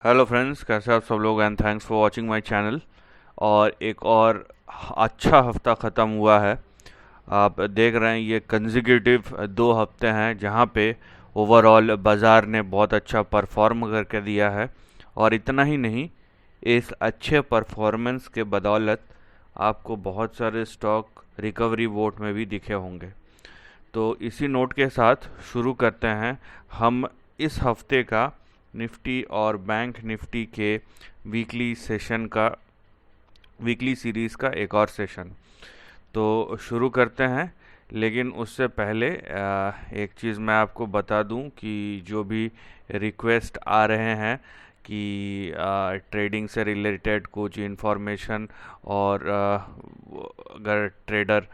Hello friends, कैसे आप सब लोग and thanks for watching my channel. और एक और अच्छा हफ्ता ख़त्म हुआ है। आप देख रहे हैं ये कंसेक्यूटिव 2 हफ्ते हैं जहां पे ओवरऑल बाज़ार ने बहुत अच्छा परफॉर्म करके दिया है। और इतना ही नहीं, इस अच्छे परफॉर्मेंस के बदौलत आपको बहुत सारे स्टॉक रिकवरी वोट में भी दिखे होंगे। तो इसी नोट के साथ शुरू करते हैं हम इस हफ्ते का निफ्टी और बैंक निफ्टी के वीकली सेशन का वीकली सीरीज़ का एक और सेशन। तो शुरू करते हैं, लेकिन उससे पहले एक चीज़ मैं आपको बता दूं कि जो भी रिक्वेस्ट आ रहे हैं कि ट्रेडिंग से रिलेटेड कुछ इन्फॉर्मेशन और अगर ट्रेडर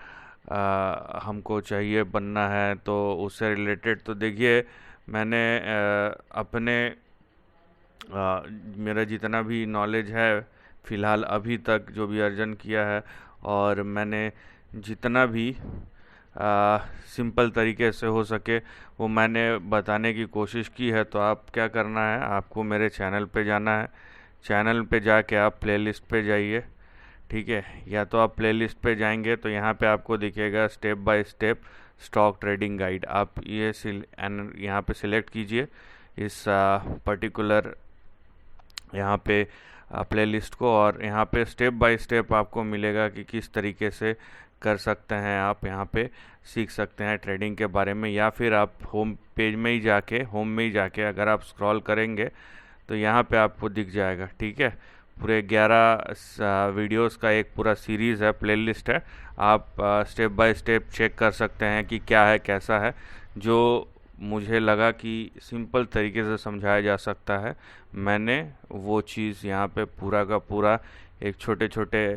हमको चाहिए बनना है तो उससे रिलेटेड, तो देखिए मैंने अपने मेरा जितना भी नॉलेज है फ़िलहाल अभी तक जो भी अर्जन किया है, और मैंने जितना भी सिंपल तरीके से हो सके वो मैंने बताने की कोशिश की है। तो आप क्या करना है, आपको मेरे चैनल पे जाना है। चैनल पे जाके आप प्लेलिस्ट पे जाइए, ठीक है। या तो आप प्लेलिस्ट पे जाएंगे तो यहाँ पे आपको दिखेगा step by step stock trading guide. आप ये यहाँ पे सिलेक्ट कीजिए इस पर्टिकुलर यहाँ पे प्लेलिस्ट को, और यहाँ पे स्टेप बाय स्टेप आपको मिलेगा कि किस तरीके से कर सकते हैं। आप यहाँ पे सीख सकते हैं ट्रेडिंग के बारे में, या फिर आप होम में ही जाके अगर आप स्क्रॉल करेंगे तो यहाँ पे आपको दिख जाएगा, ठीक है। पूरे 11 वीडियोस का एक पूरा सीरीज़ है, प्लेलिस्ट है। आप स्टेप बाय स्टेप चेक कर सकते हैं कि क्या है कैसा है। जो मुझे लगा कि सिंपल तरीके से समझाया जा सकता है, मैंने वो चीज़ यहाँ पे पूरा का पूरा एक छोटे छोटे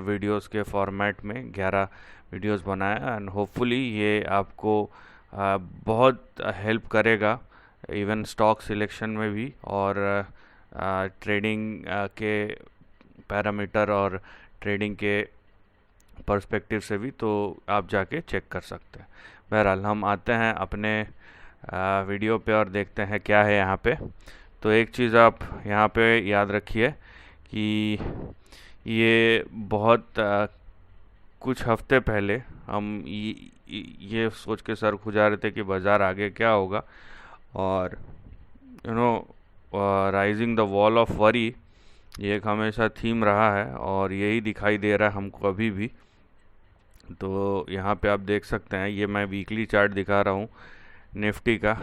वीडियोस के फॉर्मेट में 11 वीडियोस बनाया। एंड होपफुली ये आपको बहुत हेल्प करेगा, इवन स्टॉक सिलेक्शन में भी, और ट्रेडिंग के पैरामीटर और ट्रेडिंग के पर्सपेक्टिव से भी। तो आप जाके चेक कर सकते हैं। बहरहाल हम आते हैं अपने वीडियो पे और देखते हैं क्या है यहाँ पे। तो एक चीज़ आप यहाँ पे याद रखिए कि ये बहुत कुछ हफ्ते पहले हम ये सोच के सर खुजा रहे थे कि बाज़ार आगे क्या होगा, और you know rising the wall of worry ये एक हमेशा थीम रहा है और यही दिखाई दे रहा है हमको अभी भी। तो यहाँ पे आप देख सकते हैं, ये मैं वीकली चार्ट दिखा रहा हूँ निफ्टी का,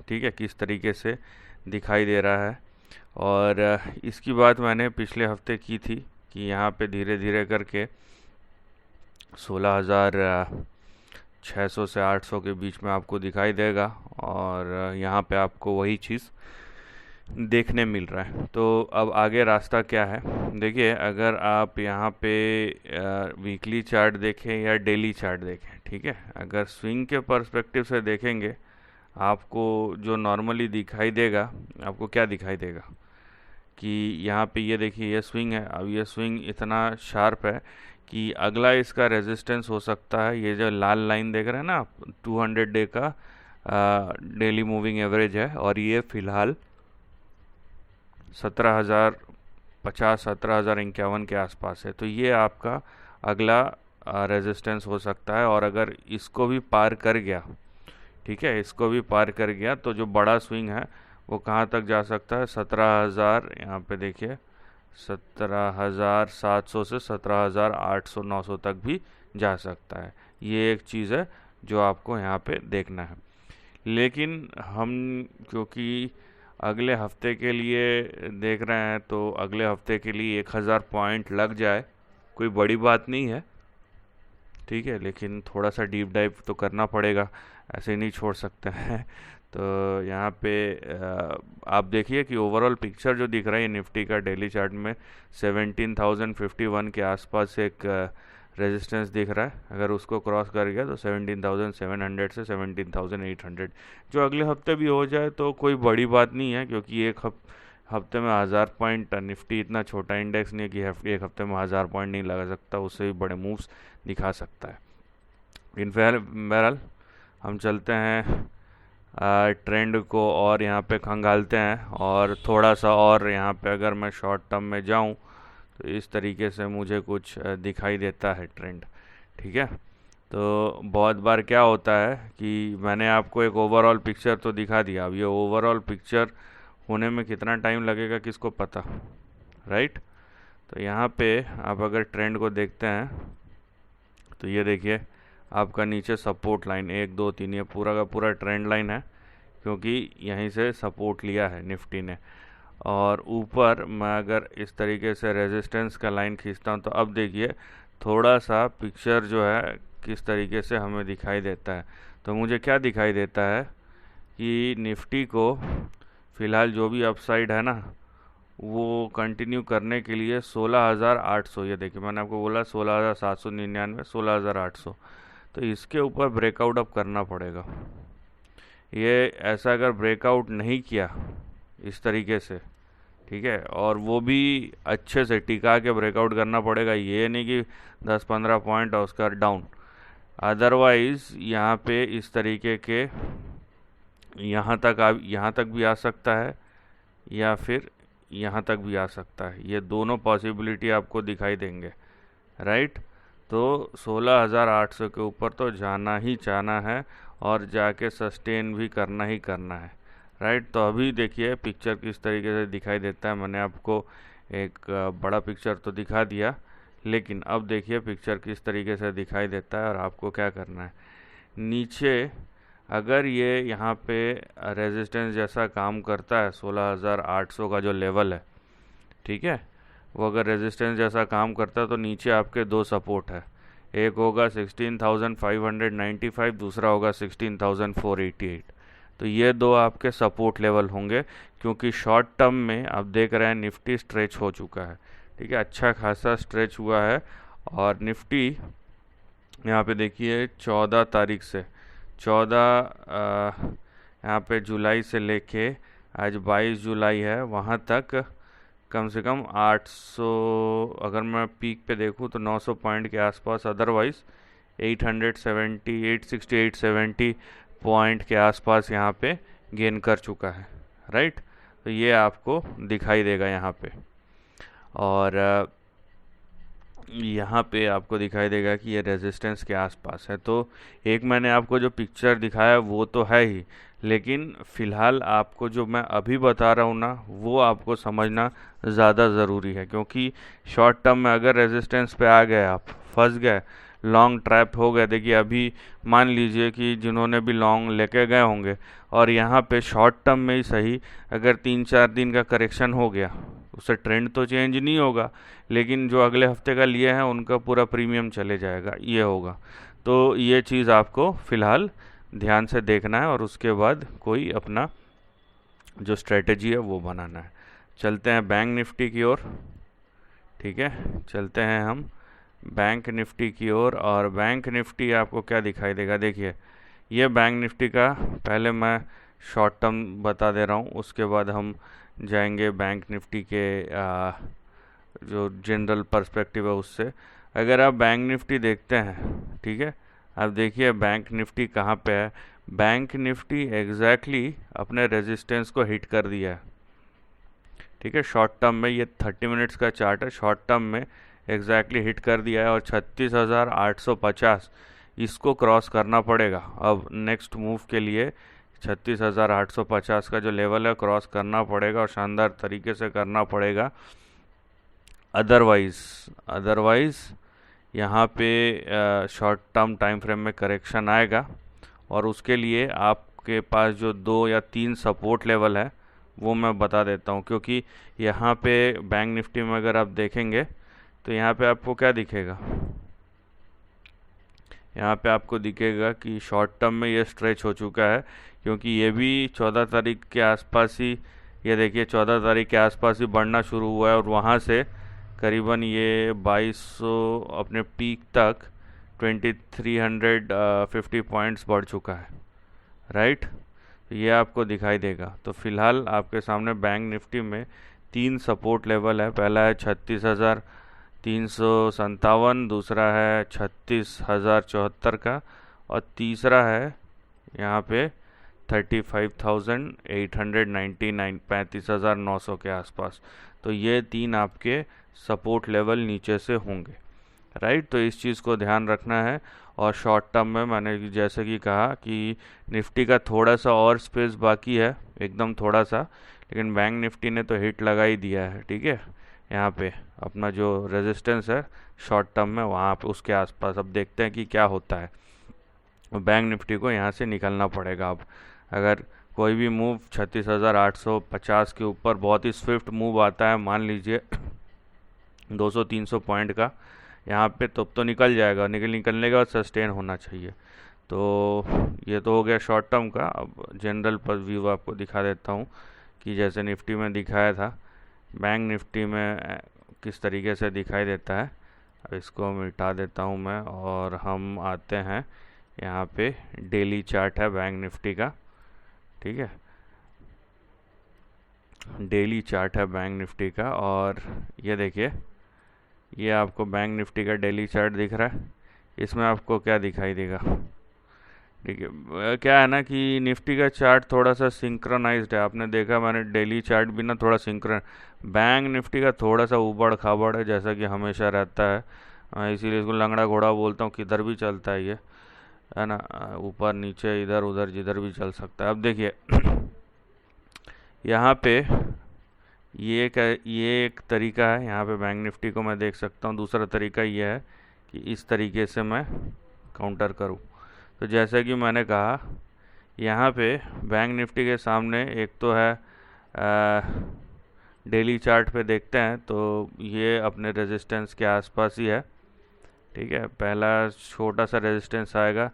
ठीक है, किस तरीके से दिखाई दे रहा है। और इसकी बात मैंने पिछले हफ्ते की थी कि यहाँ पे धीरे धीरे करके 16,600 से 800 के बीच में आपको दिखाई देगा, और यहाँ पे आपको वही चीज़ देखने मिल रहा है। तो अब आगे रास्ता क्या है, देखिए अगर आप यहाँ पे वीकली चार्ट देखें या डेली चार्ट देखें, ठीक है, अगर स्विंग के पर्सपेक्टिव से देखेंगे आपको जो नॉर्मली दिखाई देगा, आपको क्या दिखाई देगा कि यहाँ पे ये देखिए ये स्विंग है। अब ये स्विंग इतना शार्प है कि अगला इसका रेजिस्टेंस हो सकता है ये जो लाल लाइन देख रहे हैं ना आप, 200 डे का डेली मूविंग एवरेज है, और ये फ़िलहाल 17,050 17,051 के आसपास है। तो ये आपका अगला रेजिस्टेंस हो सकता है, और अगर इसको भी पार कर गया, ठीक है, इसको भी पार कर गया तो जो बड़ा स्विंग है वो कहाँ तक जा सकता है, 17,000, यहाँ पे देखिए 17,700 से 17,800 900 तक भी जा सकता है। ये एक चीज़ है जो आपको यहाँ पे देखना है। लेकिन हम क्योंकि अगले हफ्ते के लिए देख रहे हैं, तो अगले हफ्ते के लिए 1,000 पॉइंट लग जाए कोई बड़ी बात नहीं है, ठीक है, लेकिन थोड़ा सा डीप डाइव तो करना पड़ेगा, ऐसे नहीं छोड़ सकते हैं। तो यहाँ पे आप देखिए कि ओवरऑल पिक्चर जो दिख रहा है निफ्टी का डेली चार्ट में 17,051 के आसपास एक रेजिस्टेंस दिख रहा है। अगर उसको क्रॉस कर गया तो 17,700 से 17,800 जो अगले हफ्ते भी हो जाए तो कोई बड़ी बात नहीं है, क्योंकि एक हफ्ते में 1,000 पॉइंट, निफ्टी इतना छोटा इंडेक्स नहीं है कि एक हफ्ते में 1,000 पॉइंट नहीं लगा सकता, उससे भी बड़े मूव्स दिखा सकता है। इन बहरहाल हम चलते हैं ट्रेंड को और यहाँ पे खंगालते हैं, और थोड़ा सा और यहाँ पे अगर मैं शॉर्ट टर्म में जाऊँ तो इस तरीके से मुझे कुछ दिखाई देता है ट्रेंड। ठीक है, तो बहुत बार क्या होता है कि मैंने आपको एक ओवरऑल पिक्चर तो दिखा दिया, अब ये ओवरऑल पिक्चर होने में कितना टाइम लगेगा किसको पता, राइट। तो यहाँ पे आप अगर ट्रेंड को देखते हैं तो ये देखिए आपका नीचे सपोर्ट लाइन 1 2 3, ये पूरा का पूरा ट्रेंड लाइन है, क्योंकि यहीं से सपोर्ट लिया है निफ्टी ने। और ऊपर मैं अगर इस तरीके से रेजिस्टेंस का लाइन खींचता हूँ तो अब देखिए थोड़ा सा पिक्चर जो है किस तरीके से हमें दिखाई देता है। तो मुझे क्या दिखाई देता है कि निफ्टी को फ़िलहाल जो भी अपसाइड है ना वो कंटिन्यू करने के लिए 16,800, ये देखिए मैंने आपको बोला 16,799, 16,800, तो इसके ऊपर ब्रेकआउट अब करना पड़ेगा। ये ऐसा अगर ब्रेकआउट नहीं किया इस तरीके से, ठीक है, और वो भी अच्छे से टिका के ब्रेकआउट करना पड़ेगा, ये नहीं कि 10-15 पॉइंट और उसका डाउन। अदरवाइज यहाँ पे इस तरीके के यहाँ तक भी आ सकता है या फिर यहाँ तक भी आ सकता है, ये दोनों पॉसिबिलिटी आपको दिखाई देंगे, राइट। तो 16,800 के ऊपर तो जाना ही जाना है और जाके सस्टेन भी करना ही करना है, राइट। तो अभी देखिए पिक्चर किस तरीके से दिखाई देता है, मैंने आपको एक बड़ा पिक्चर तो दिखा दिया, लेकिन अब देखिए पिक्चर किस तरीके से दिखाई देता है और आपको क्या करना है। नीचे अगर ये यहाँ पे रेजिस्टेंस जैसा काम करता है 16,800 का जो लेवल है, ठीक है, वो अगर रेजिस्टेंस जैसा काम करता है तो नीचे आपके दो सपोर्ट है, एक होगा 16,595, दूसरा होगा 16,488। तो ये दो आपके सपोर्ट लेवल होंगे, क्योंकि शॉर्ट टर्म में आप देख रहे हैं निफ्टी स्ट्रेच हो चुका है, ठीक है, अच्छा खासा स्ट्रेच हुआ है। और निफ्टी यहाँ पे देखिए 14 तारीख से 14 यहाँ पे जुलाई से लेके आज 22 जुलाई है, वहाँ तक कम से कम 800, अगर मैं पीक पे देखूँ तो 900 पॉइंट के आसपास, अदरवाइज 870, 860, 870 पॉइंट के आसपास यहाँ पे गेन कर चुका है, राइट। तो ये आपको दिखाई देगा यहाँ पे, और यहाँ पे आपको दिखाई देगा कि ये रेजिस्टेंस के आसपास है। तो एक मैंने आपको जो पिक्चर दिखाया वो तो है ही, लेकिन फ़िलहाल आपको जो मैं अभी बता रहा हूँ ना वो आपको समझना ज़्यादा ज़रूरी है, क्योंकि शॉर्ट टर्म में अगर रेजिस्टेंस पे आ गए, आप फंस गए, लॉन्ग ट्रैप हो गए। देखिए अभी मान लीजिए कि जिन्होंने भी लॉन्ग लेके गए होंगे और यहाँ पे शॉर्ट टर्म में ही सही अगर 3-4 दिन का करेक्शन हो गया, उससे ट्रेंड तो चेंज नहीं होगा, लेकिन जो अगले हफ्ते का लिए हैं उनका पूरा प्रीमियम चले जाएगा, ये होगा। तो ये चीज़ आपको फ़िलहाल ध्यान से देखना है और उसके बाद कोई अपना जो स्ट्रेटजी है वो बनाना है। चलते हैं बैंक निफ्टी की ओर, ठीक है, चलते हैं हम बैंक निफ्टी की ओर। और बैंक निफ्टी आपको क्या दिखाई देगा, देखिए ये बैंक निफ्टी का पहले मैं शॉर्ट टर्म बता दे रहा हूँ, उसके बाद हम जाएंगे बैंक निफ्टी के जो जनरल पर्सपेक्टिव है उससे। अगर आप बैंक निफ्टी देखते हैं, ठीक है, आप देखिए बैंक निफ्टी कहाँ पे है। बैंक निफ्टी एग्जैक्टली अपने रेजिस्टेंस को हिट कर दिया है, ठीक है, शॉर्ट टर्म में, ये 30 मिनट्स का चार्ट है, शॉर्ट टर्म में एग्जैक्टली हिट कर दिया है और 36,850 इसको क्रॉस करना पड़ेगा। अब नेक्स्ट मूव के लिए 36,850 का जो लेवल है क्रॉस करना पड़ेगा और शानदार तरीके से करना पड़ेगा, अदरवाइज यहाँ पे शॉर्ट टर्म टाइम फ्रेम में करेक्शन आएगा और उसके लिए आपके पास जो 2 या 3 सपोर्ट लेवल है वो मैं बता देता हूँ। क्योंकि यहाँ पे बैंक निफ्टी में अगर आप देखेंगे तो यहाँ पे आपको क्या दिखेगा, यहाँ पे आपको दिखेगा कि शॉर्ट टर्म में ये स्ट्रेच हो चुका है, क्योंकि ये भी 14 तारीख के आसपास ही, ये देखिए 14 तारीख के आसपास ही बढ़ना शुरू हुआ है और वहाँ से करीबन ये 2200 अपने पीक तक 2350 पॉइंट्स बढ़ चुका है, राइट। ये आपको दिखाई देगा। तो फिलहाल आपके सामने बैंक निफ्टी में 3 सपोर्ट लेवल है, पहला है 36,357, दूसरा है 36,074 का और तीसरा है यहाँ पे 35,899, 35,900 के आसपास। तो ये 3 आपके सपोर्ट लेवल नीचे से होंगे, राइट। तो इस चीज़ को ध्यान रखना है। और शॉर्ट टर्म में मैंने जैसे कि कहा कि निफ्टी का थोड़ा सा और स्पेस बाकी है, एकदम थोड़ा सा, लेकिन बैंक निफ्टी ने तो हिट लगा ही दिया है, ठीक है। यहाँ पे अपना जो रेजिस्टेंस है शॉर्ट टर्म में, वहाँ पे उसके आसपास अब देखते हैं कि क्या होता है। बैंक निफ्टी को यहाँ से निकलना पड़ेगा। अब अगर कोई भी मूव 36,850 के ऊपर बहुत ही स्विफ्ट मूव आता है, मान लीजिए 200-300 पॉइंट का यहाँ पे, तो निकल जाएगा। निकलने के बाद सस्टेन होना चाहिए। तो ये तो हो गया शॉर्ट टर्म का। अब जनरल पर व्यू आपको दिखा देता हूँ कि जैसे निफ्टी में दिखाया था, बैंक निफ्टी में किस तरीके से दिखाई देता है। अब इसको मिटा देता हूँ मैं, और हम आते हैं यहाँ पे, डेली चार्ट है बैंक निफ्टी का, ठीक है। डेली चार्ट है बैंक निफ्टी का, और ये देखिए, ये आपको बैंक निफ्टी का डेली चार्ट दिख रहा है। इसमें आपको क्या दिखाई देगा, ठीक है। क्या है ना कि निफ्टी का चार्ट थोड़ा सा सिंक्रोनाइज्ड है, आपने देखा, मैंने डेली चार्ट भी ना थोड़ा सिंक्रोन। बैंक निफ्टी का थोड़ा सा उबड़ खाबड़ है, जैसा कि हमेशा रहता है। इसीलिए इसको लंगड़ा घोड़ा बोलता हूँ। किधर भी चलता है ये, है ना, ऊपर नीचे इधर उधर जिधर भी चल सकता है। अब देखिए यहाँ पे ये एक तरीका है, यहाँ पे बैंक निफ्टी को मैं देख सकता हूँ। दूसरा तरीका ये है कि इस तरीके से मैं काउंटर करूँ। तो जैसे कि मैंने कहा, यहाँ पे बैंक निफ्टी के सामने एक तो है, डेली चार्ट पे देखते हैं तो ये अपने रेजिस्टेंस के आसपास ही है, ठीक है। पहला छोटा सा रेजिस्टेंस आएगा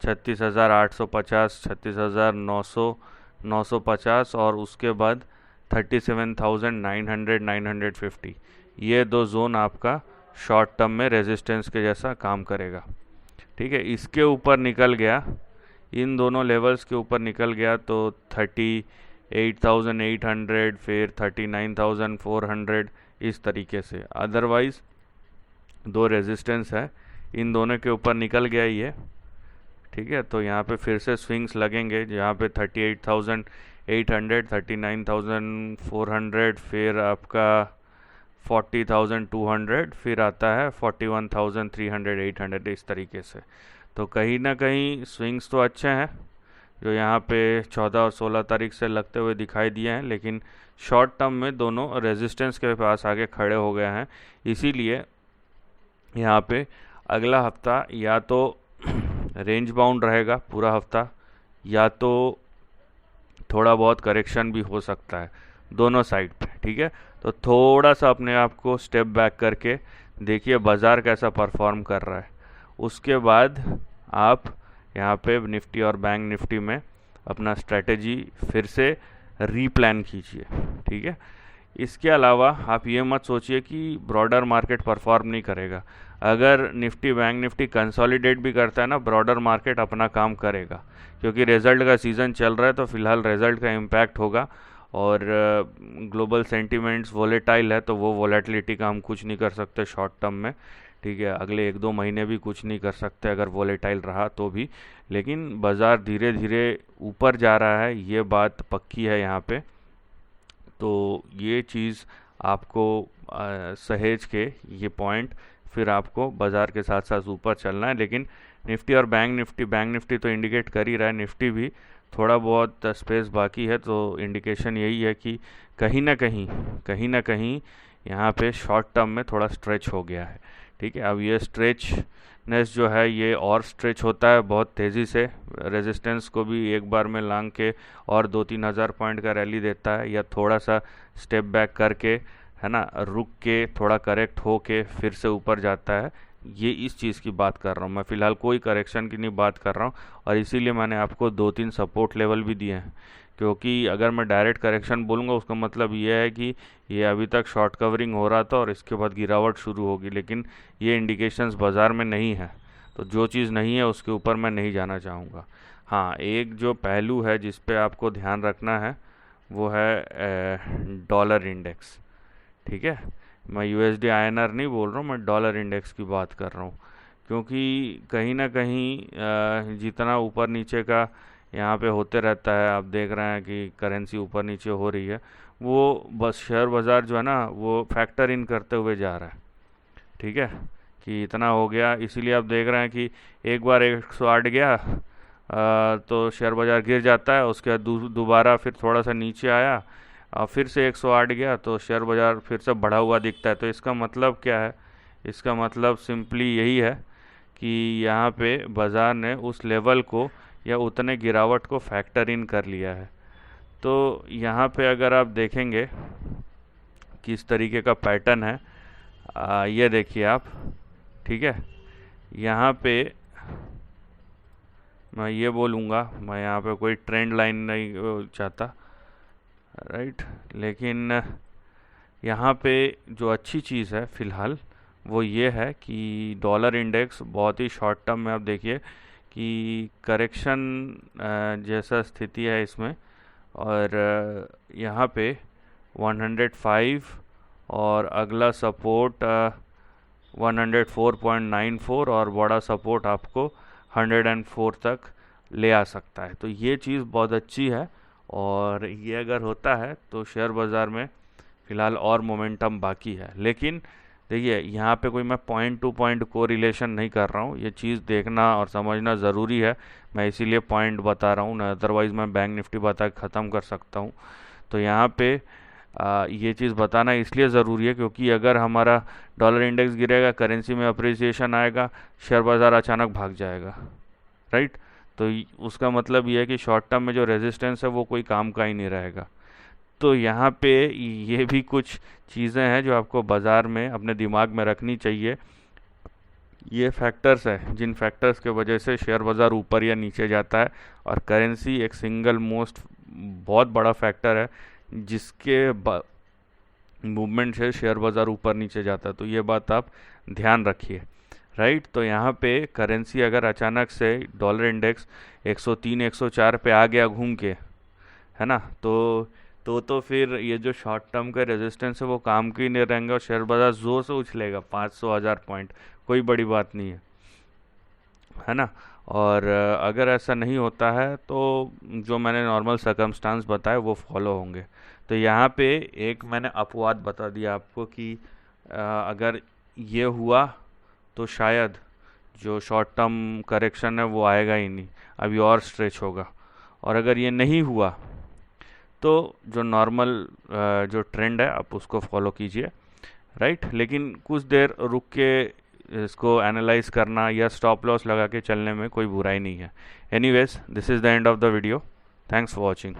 36,850, 36,900, 950, और उसके बाद 37,900, 950। ये दो जोन आपका शॉर्ट टर्म में रेजिस्टेंस के जैसा काम करेगा, ठीक है। इसके ऊपर निकल गया, इन दोनों लेवल्स के ऊपर निकल गया तो 38,800, फिर 39,400, इस तरीके से। अदरवाइज दो रेजिस्टेंस है, इन दोनों के ऊपर निकल गया ये, ठीक है। तो यहाँ पे फिर से स्विंग्स लगेंगे, जहाँ पे 38,800, 39,400, फिर आपका 40,200, फिर आता है 41,300, 800, इस तरीके से। तो कहीं ना कहीं स्विंग्स तो अच्छे हैं जो यहाँ पे 14 और 16 तारीख से लगते हुए दिखाई दिए हैं, लेकिन शॉर्ट टर्म में दोनों रेजिस्टेंस के पास आके खड़े हो गए हैं। इसीलिए यहाँ पे अगला हफ्ता या तो रेंज बाउंड रहेगा पूरा हफ्ता, या तो थोड़ा बहुत करेक्शन भी हो सकता है, दोनों साइड पे, ठीक है। तो थोड़ा सा अपने आप को स्टेप बैक करके देखिए बाज़ार कैसा परफॉर्म कर रहा है। उसके बाद आप यहाँ पे निफ्टी और बैंक निफ्टी में अपना स्ट्रेटेजी फिर से रीप्लान कीजिए, ठीक है। इसके अलावा आप ये मत सोचिए कि ब्रॉडर मार्केट परफॉर्म नहीं करेगा। अगर निफ्टी बैंक निफ्टी कंसोलिडेट भी करता है ना, ब्रॉडर मार्केट अपना काम करेगा, क्योंकि रिज़ल्ट का सीज़न चल रहा है। तो फिलहाल रिज़ल्ट का इम्पैक्ट होगा, और ग्लोबल सेंटिमेंट्स वोलेटाइल है, तो वो वोलेटिलिटी का हम कुछ नहीं कर सकते शॉर्ट टर्म में, ठीक है। अगले 1-2 महीने भी कुछ नहीं कर सकते अगर वोलेटाइल रहा तो भी, लेकिन बाज़ार धीरे धीरे ऊपर जा रहा है, ये बात पक्की है यहाँ पे। तो ये चीज़ आपको सहेज के, ये पॉइंट, फिर आपको बाज़ार के साथ साथ ऊपर चलना है। लेकिन निफ्टी और बैंक निफ्टी तो इंडिकेट कर ही रहा है, निफ्टी भी थोड़ा बहुत स्पेस बाकी है। तो इंडिकेशन यही है कि कहीं ना कहीं यहाँ पे शॉर्ट टर्म में थोड़ा स्ट्रेच हो गया है, ठीक है। अब ये स्ट्रेचनेस जो है ये और स्ट्रेच होता है बहुत तेज़ी से, रेजिस्टेंस को भी एक बार में लांग के और 2-3 हज़ार पॉइंट का रैली देता है, या थोड़ा सा स्टेप बैक करके, है ना, रुक के थोड़ा करेक्ट हो के फिर से ऊपर जाता है। ये इस चीज़ की बात कर रहा हूँ मैं, फ़िलहाल कोई करेक्शन की नहीं बात कर रहा हूँ। और इसीलिए मैंने आपको 2-3 सपोर्ट लेवल भी दिए हैं, क्योंकि अगर मैं डायरेक्ट करेक्शन बोलूँगा उसका मतलब ये है कि ये अभी तक शॉर्ट कवरिंग हो रहा था और इसके बाद गिरावट शुरू होगी, लेकिन ये इंडिकेशंस बाज़ार में नहीं है। तो जो चीज़ नहीं है उसके ऊपर मैं नहीं जाना चाहूँगा। हाँ, एक जो पहलू है जिस पे आपको ध्यान रखना है वो है डॉलर इंडेक्स, ठीक है। मैं USD INR नहीं बोल रहा हूँ, मैं डॉलर इंडेक्स की बात कर रहा हूँ, क्योंकि कहीं ना कहीं जितना ऊपर नीचे का यहाँ पे होते रहता है। आप देख रहे हैं कि करेंसी ऊपर नीचे हो रही है, वो बस शेयर बाज़ार जो है ना वो फैक्टर इन करते हुए जा रहा है। ठीक है, कि इतना हो गया, इसीलिए आप देख रहे हैं कि एक बार 108 गया तो शेयर बाज़ार गिर जाता है, उसके बाद दोबारा फिर थोड़ा सा नीचे आया, फिर से 108 गया तो शेयर बाज़ार फिर से बढ़ा हुआ दिखता है। तो इसका मतलब क्या है? इसका मतलब सिंपली यही है कि यहाँ पे बाज़ार ने उस लेवल को या उतने गिरावट को फैक्टर इन कर लिया है। तो यहाँ पे अगर आप देखेंगे किस तरीके का पैटर्न है, ये देखिए आप। ठीक है, यहाँ पे मैं ये बोलूँगा, मैं यहाँ पे कोई ट्रेंड लाइन नहीं चाहता, राइट, लेकिन यहाँ पे जो अच्छी चीज़ है फ़िलहाल वो ये है कि डॉलर इंडेक्स बहुत ही शॉर्ट टर्म में आप देखिए कि करेक्शन जैसा स्थिति है इसमें, और यहाँ पे 105 और अगला सपोर्ट 104.94 और बड़ा सपोर्ट आपको 104 तक ले आ सकता है। तो ये चीज़ बहुत अच्छी है, और ये अगर होता है तो शेयर बाज़ार में फ़िलहाल और मोमेंटम बाकी है। लेकिन देखिए यहाँ पे कोई मैं पॉइंट टू पॉइंट को रिलेशन नहीं कर रहा हूँ, ये चीज़ देखना और समझना ज़रूरी है, मैं इसीलिए पॉइंट बता रहा हूँ ना, अदरवाइज़ मैं बैंक निफ्टी बता के ख़त्म कर सकता हूँ। तो यहाँ पे ये चीज़ बताना इसलिए ज़रूरी है क्योंकि अगर हमारा डॉलर इंडेक्स गिरेगा, करेंसी में अप्रिसिएशन आएगा, शेयर बाज़ार अचानक भाग जाएगा, राइट। तो उसका मतलब ये है कि शॉर्ट टर्म में जो रेजिस्टेंस है वो कोई काम का ही नहीं रहेगा। तो यहाँ पे ये भी कुछ चीज़ें हैं जो आपको बाज़ार में अपने दिमाग में रखनी चाहिए। ये फैक्टर्स है जिन फैक्टर्स के वजह से शेयर बाज़ार ऊपर या नीचे जाता है, और करेंसी एक सिंगल मोस्ट बहुत बड़ा फैक्टर है जिसके मूवमेंट से शेयर बाज़ार ऊपर नीचे जाता है। तो ये बात आप ध्यान रखिए, राइट। तो यहाँ पे करेंसी अगर अचानक से डॉलर इंडेक्स 103 104 पे आ गया घूम के, है ना, तो फिर ये जो शॉर्ट टर्म का रेजिस्टेंस है वो काम की नहीं रहेंगे और शेयर बाज़ार ज़ोर से उछलेगा 500 1000 पॉइंट, कोई बड़ी बात नहीं है ना। और अगर ऐसा नहीं होता है तो जो मैंने नॉर्मल सर्कमस्टांस बताए वो फॉलो होंगे। तो यहाँ पे एक मैंने अपवाद बता दिया आपको कि अगर ये हुआ तो शायद जो शॉर्ट टर्म करेक्शन है वो आएगा ही नहीं, अभी और स्ट्रेच होगा। और अगर ये नहीं हुआ तो जो नॉर्मल जो ट्रेंड है आप उसको फॉलो कीजिए, राइट। लेकिन कुछ देर रुक के इसको एनालाइज करना या स्टॉप लॉस लगा के चलने में कोई बुराई नहीं है। Anyways, this is the end of the video. Thanks for watching.